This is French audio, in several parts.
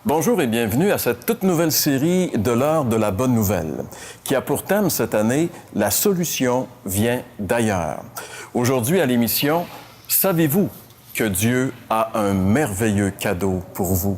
Bonjour et bienvenue à cette toute nouvelle série de l'heure de la bonne nouvelle, qui a pour thème cette année « La solution vient d'ailleurs ». Aujourd'hui à l'émission, savez-vous que Dieu a un merveilleux cadeau pour vous?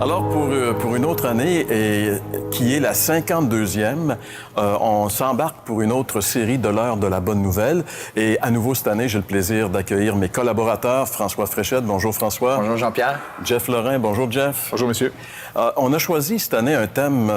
Alors, pour une autre année, et qui est la 52e, on s'embarque pour une autre série de l'heure de la bonne nouvelle. Et à nouveau, cette année, j'ai le plaisir d'accueillir mes collaborateurs. François Fréchette, bonjour François. Bonjour Jean-Pierre. Jeff Lorrain, bonjour Jeff. Bonjour monsieur. On a choisi cette année un thème,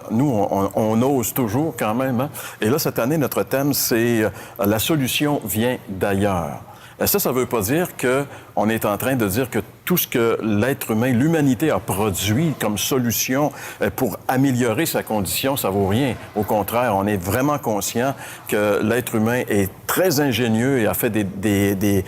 nous, on ose toujours quand même. Hein? Et là, cette année, notre thème, c'est « La solution vient d'ailleurs ». Ça veut pas dire qu'on est en train de dire que tout ce que l'être humain, l'humanité a produit comme solution pour améliorer sa condition, ça vaut rien. Au contraire, on est vraiment conscient que l'être humain est très ingénieux et a fait des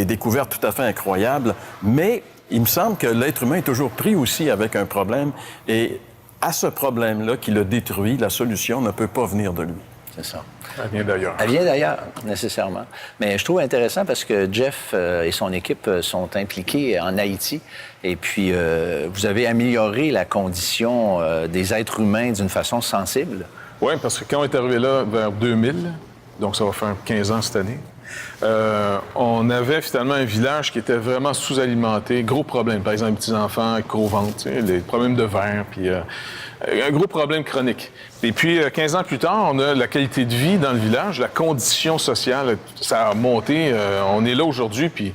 découvertes tout à fait incroyables. Mais il me semble que l'être humain est toujours pris aussi avec un problème. Et à ce problème-là qui le détruit, la solution ne peut pas venir de lui. C'est ça. Elle vient d'ailleurs. Elle vient d'ailleurs, nécessairement. Mais je trouve intéressant parce que Jeff et son équipe sont impliqués en Haïti. Et puis, vous avez amélioré la condition des êtres humains d'une façon sensible. Oui, parce que quand on est arrivé là vers 2000, donc ça va faire 15 ans cette année, on avait finalement un village qui était vraiment sous-alimenté. Gros problème, par exemple, les petits-enfants, gros ventre, les problèmes de verre, puis un gros problème chronique. Et puis, 15 ans plus tard, on a la qualité de vie dans le village, la condition sociale, ça a monté. On est là aujourd'hui, puis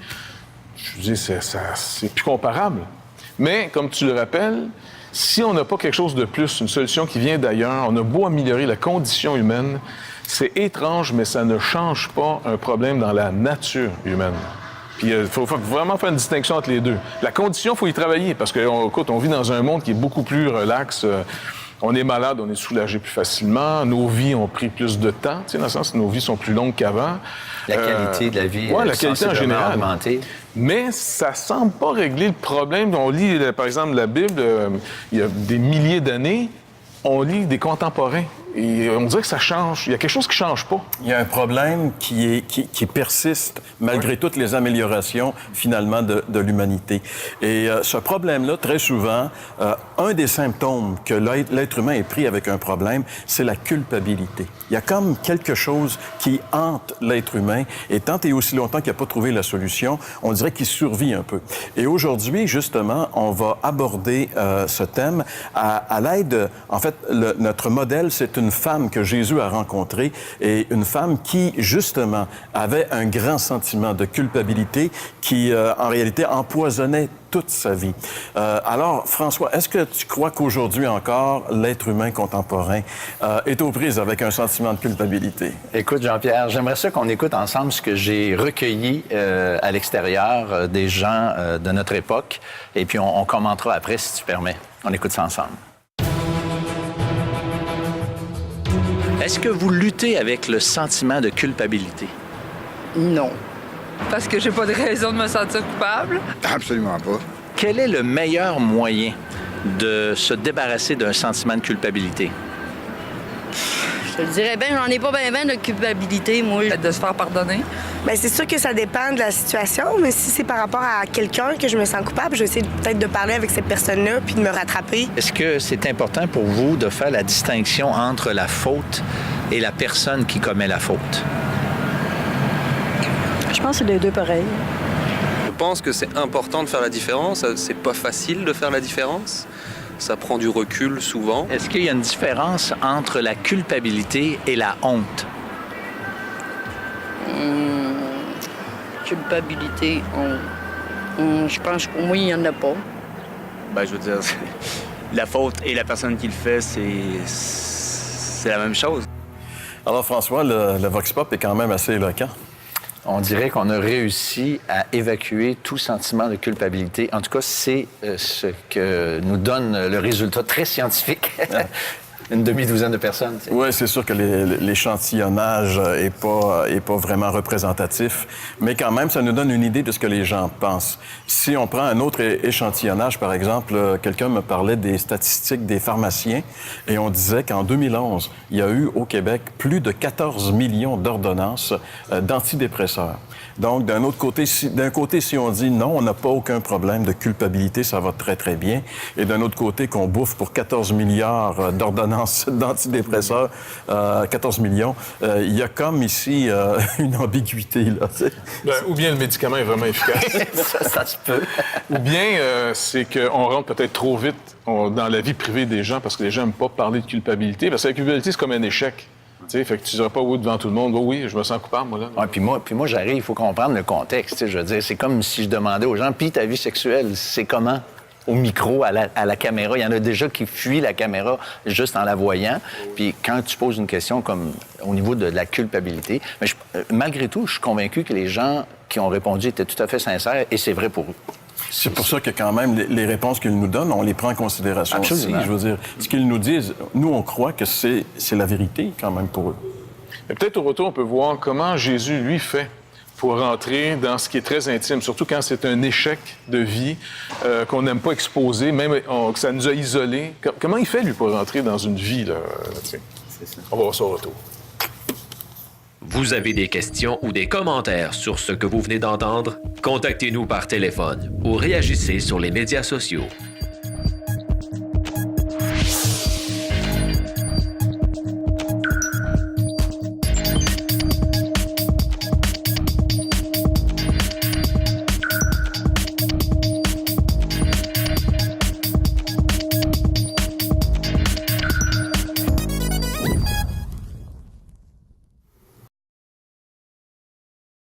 je dis, c'est plus comparable. Mais, comme tu le rappelles, si on n'a pas quelque chose de plus, une solution qui vient d'ailleurs, on a beau améliorer la condition humaine, c'est étrange, mais ça ne change pas un problème dans la nature humaine. Puis il faut vraiment faire une distinction entre les deux. La condition, il faut y travailler, parce que, écoute, on vit dans un monde qui est beaucoup plus relax. On est malade, on est soulagé plus facilement. Nos vies ont pris plus de temps, dans le sens que nos vies sont plus longues qu'avant. La qualité de la vie la qualité en général. Augmentée. Mais ça semble pas régler le problème. On lit, par exemple, la Bible, il y a des milliers d'années, on lit des contemporains. Et on dirait que ça change. Il y a quelque chose qui change pas. Il y a un problème qui persiste malgré toutes les améliorations, finalement, de l'humanité. Et ce problème-là, très souvent, un des symptômes que l'être humain est pris avec un problème, c'est la culpabilité. Il y a comme quelque chose qui hante l'être humain, et tant et aussi longtemps qu'il n'a pas trouvé la solution, on dirait qu'il survit un peu. Et aujourd'hui, justement, on va aborder ce thème à l'aide... En fait, notre modèle, c'est une femme que Jésus a rencontrée, et une femme qui, justement, avait un grand sentiment de culpabilité qui, en réalité, empoisonnait toute sa vie. Alors, François, est-ce que tu crois qu'aujourd'hui encore, l'être humain contemporain est aux prises avec un sentiment de culpabilité? Écoute, Jean-Pierre, j'aimerais ça qu'on écoute ensemble ce que j'ai recueilli à l'extérieur des gens de notre époque. Et puis, on commentera après, si tu permets. On écoute ça ensemble. Est-ce que vous luttez avec le sentiment de culpabilité? Non. Parce que j'ai pas de raison de me sentir coupable. Absolument pas. Quel est le meilleur moyen de se débarrasser d'un sentiment de culpabilité? Je te dirais bien, j'en ai pas bien de culpabilité, moi. De se faire pardonner. Bien, c'est sûr que ça dépend de la situation, mais si c'est par rapport à quelqu'un que je me sens coupable, je vais essayer peut-être de parler avec cette personne-là puis de me rattraper. Est-ce que c'est important pour vous de faire la distinction entre la faute et la personne qui commet la faute? Je pense que c'est les deux pareils. Je pense que c'est important de faire la différence. C'est pas facile de faire la différence. Ça prend du recul souvent. Est-ce qu'il y a une différence entre la culpabilité et la honte? Culpabilité, je pense que oui, il n'y en a pas. Ben, je veux dire, la faute et la personne qui le fait, c'est la même chose. Alors, François, le Vox Pop est quand même assez éloquent. On dirait qu'on a réussi à évacuer tout sentiment de culpabilité. En tout cas, c'est ce que nous donne le résultat très scientifique. Une demi-douzaine de personnes. Oui, c'est sûr que l'échantillonnage est pas vraiment représentatif, mais quand même, ça nous donne une idée de ce que les gens pensent. Si on prend un autre échantillonnage, par exemple, quelqu'un me parlait des statistiques des pharmaciens et on disait qu'en 2011, il y a eu au Québec plus de 14 millions d'ordonnances d'antidépresseurs. Donc, d'un côté, si on dit non, on n'a pas aucun problème de culpabilité, ça va très, très bien. Et d'un autre côté, qu'on bouffe pour 14 milliards d'ordonnances d'antidépresseurs, 14 millions, il y a comme ici une ambiguïté, là. Ou bien le médicament est vraiment efficace. ça se peut. Ou bien c'est qu'on rentre peut-être trop vite dans la vie privée des gens parce que les gens n'aiment pas parler de culpabilité. Parce que la culpabilité, c'est comme un échec. Fait que tu diras pas oui devant tout le monde. Oui, je me sens coupable, moi, là. Ouais, puis moi, j'arrive, il faut comprendre le contexte. Je veux dire, c'est comme si je demandais aux gens, puis ta vie sexuelle, c'est comment? Au micro, à la caméra. Il y en a déjà qui fuient la caméra juste en la voyant. Puis quand tu poses une question comme au niveau de la culpabilité, mais malgré tout, je suis convaincu que les gens qui ont répondu étaient tout à fait sincères et c'est vrai pour eux. C'est pour ça que quand même, les réponses qu'ils nous donnent, on les prend en considération. Absolument. Aussi. Je veux dire, ce qu'ils nous disent, nous, on croit que c'est la vérité quand même pour eux. Mais peut-être au retour, on peut voir comment Jésus, lui, fait pour rentrer dans ce qui est très intime, surtout quand c'est un échec de vie qu'on n'aime pas exposer, même que ça nous a isolés. Comment il fait, lui, pour rentrer dans une vie, là? On va voir ça au retour. Vous avez des questions ou des commentaires sur ce que vous venez d'entendre? Contactez-nous par téléphone ou réagissez sur les médias sociaux.